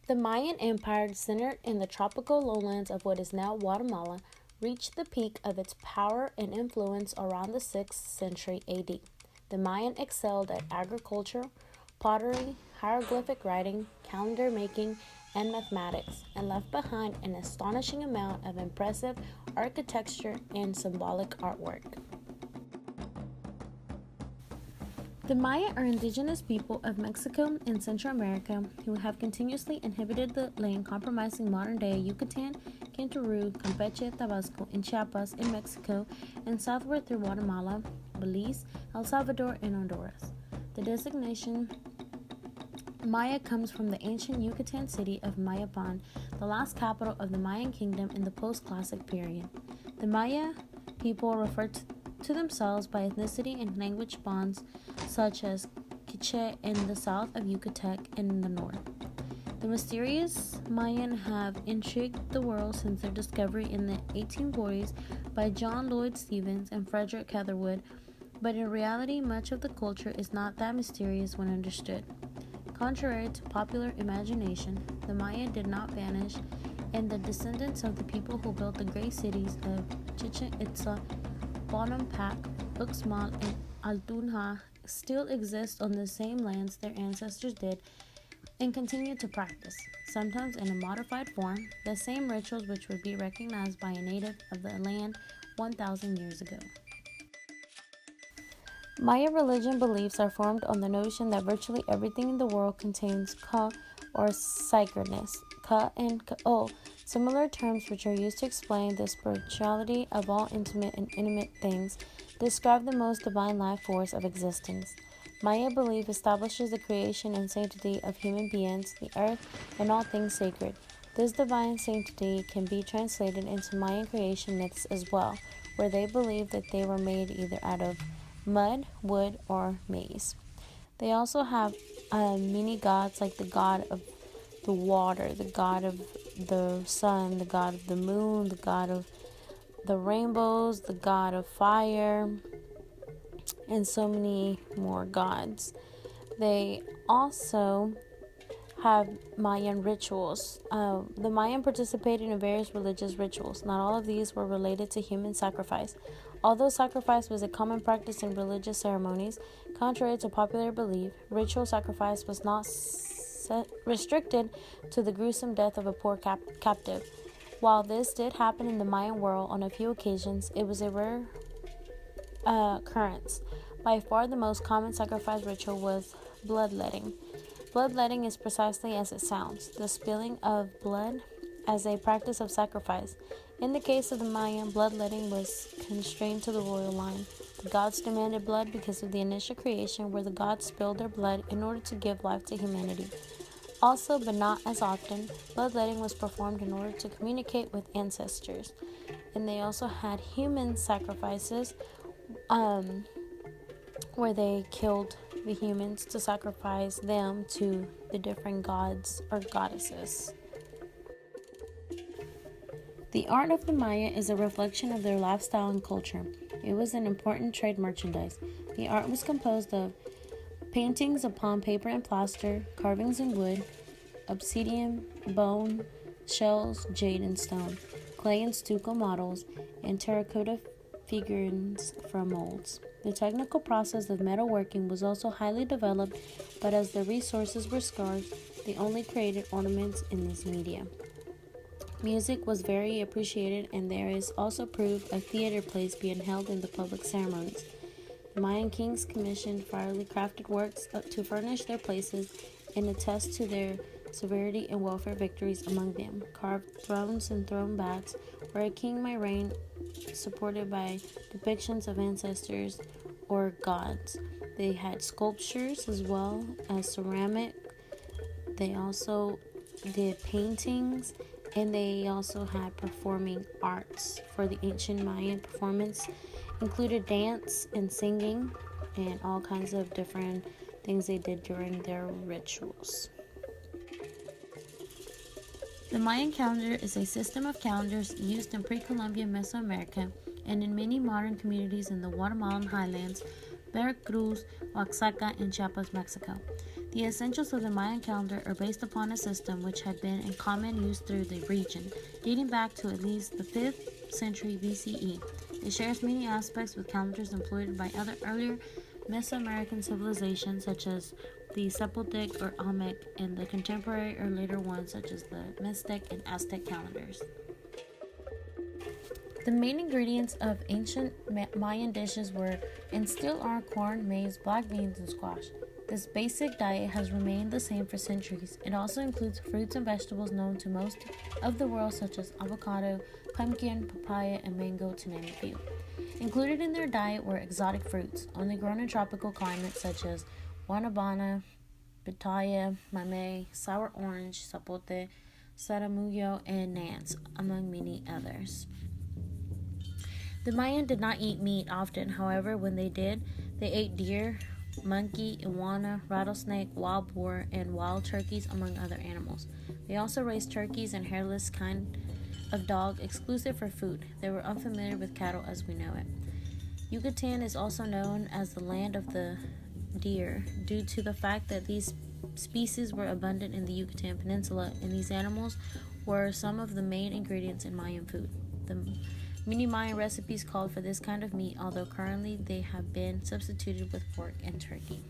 The Mayan Empire, centered in the tropical lowlands of what is now Guatemala, reached the peak of its power and influence around the 6th century AD. The Mayan excelled at agriculture, pottery, hieroglyphic writing, calendar making, and mathematics, and left behind an astonishing amount of impressive architecture and symbolic artwork. The Maya are indigenous people of Mexico and Central America who have continuously inhabited the land comprising modern-day Yucatan, Quintana, Campeche, Tabasco, and Chiapas in Mexico, and southward through Guatemala, Belize, El Salvador, and Honduras. The designation Maya comes from the ancient Yucatan city of Mayapan, the last capital of the Mayan kingdom in the post-classic period. The Maya people refer to themselves by ethnicity and language bonds such as Quiche in the south of Yucatec and in the north. The mysterious Mayan have intrigued the world since their discovery in the 1840s by John Lloyd Stephens and Frederick Catherwood, but in reality much of the culture is not that mysterious when understood. Contrary to popular imagination, the Maya did not vanish, and the descendants of the people who built the great cities of Chichen Itza, Bonampak, Uxmal, and Altunja still exist on the same lands their ancestors did and continue to practice, sometimes in a modified form, the same rituals which would be recognized by a native of the land 1,000 years ago. Maya religion beliefs are formed on the notion that virtually everything in the world contains ka or sacredness. Ka and ka'o, similar terms which are used to explain the spirituality of all intimate and inanimate things, describe the most divine life force of existence. Maya belief establishes the creation and sanctity of human beings, the earth, and all things sacred. This divine sanctity can be translated into Mayan creation myths as well, where they believe that they were made either out of mud, wood, or maize. They also have many gods like the god of the water, the god of the sun, the god of the moon, the god of the rainbows, the god of fire, and so many more gods. They also have Mayan rituals. The Mayan participated in various religious rituals. Not all of these were related to human sacrifice. Although sacrifice was a common practice in religious ceremonies, contrary to popular belief, ritual sacrifice was not restricted to the gruesome death of a poor captive. While this did happen in the Mayan world on a few occasions, it was a rare occurrence. By far the most common sacrifice ritual was bloodletting. Bloodletting is precisely as it sounds, the spilling of blood as a practice of sacrifice. In the case of the Mayan, bloodletting was constrained to the royal line. The gods demanded blood because of the initial creation where the gods spilled their blood in order to give life to humanity. Also, but not as often, bloodletting was performed in order to communicate with ancestors. And they also had human sacrifices where they killed the humans to sacrifice them to the different gods or goddesses. The art of the Maya is a reflection of their lifestyle and culture. It was an important trade merchandise. The art was composed of paintings upon paper and plaster, carvings in wood, obsidian, bone, shells, jade and stone, clay and stucco models, and terracotta figurines from molds. The technical process of metalworking was also highly developed, but as the resources were scarce, they only created ornaments in this medium. Music was very appreciated, and there is also proof of theater plays being held in the public ceremonies. The Mayan kings commissioned finely crafted works to furnish their places and attest to their severity and welfare victories among them. Carved thrones and throne backs, where a king might reign, supported by depictions of ancestors or gods. They had sculptures as well as ceramic. They also did paintings, and they also had performing arts. For the ancient Mayan, performance included dance and singing and all kinds of different things they did during their rituals. The Mayan calendar is a system of calendars used in pre-Columbian Mesoamerica and in many modern communities in the Guatemalan highlands Veracruz, Oaxaca, and Chiapas, Mexico. The essentials of the Mayan calendar are based upon a system which had been in common use through the region, dating back to at least the 5th century BCE. It shares many aspects with calendars employed by other earlier Mesoamerican civilizations such as the Zapotec or Olmec and the contemporary or later ones such as the Mixtec and Aztec calendars. The main ingredients of ancient Mayan dishes were and still are corn, maize, black beans, and squash. This basic diet has remained the same for centuries. It also includes fruits and vegetables known to most of the world such as avocado, pumpkin, papaya, and mango, to name a few. Included in their diet were exotic fruits, only grown in tropical climates such as guanabana, pitaya, mamey, sour orange, zapote, saramuyo, and nance, among many others. The Mayan did not eat meat often. However, when they did, they ate deer, monkey, iguana, rattlesnake, wild boar, and wild turkeys, among other animals. They also raised turkeys and hairless kind of dog exclusive for food. They were unfamiliar with cattle as we know it. Yucatan is also known as the land of the deer due to the fact that these species were abundant in the Yucatan Peninsula, and these animals were some of the main ingredients in Mayan food. The many Mayan recipes called for this kind of meat, although currently they have been substituted with pork and turkey.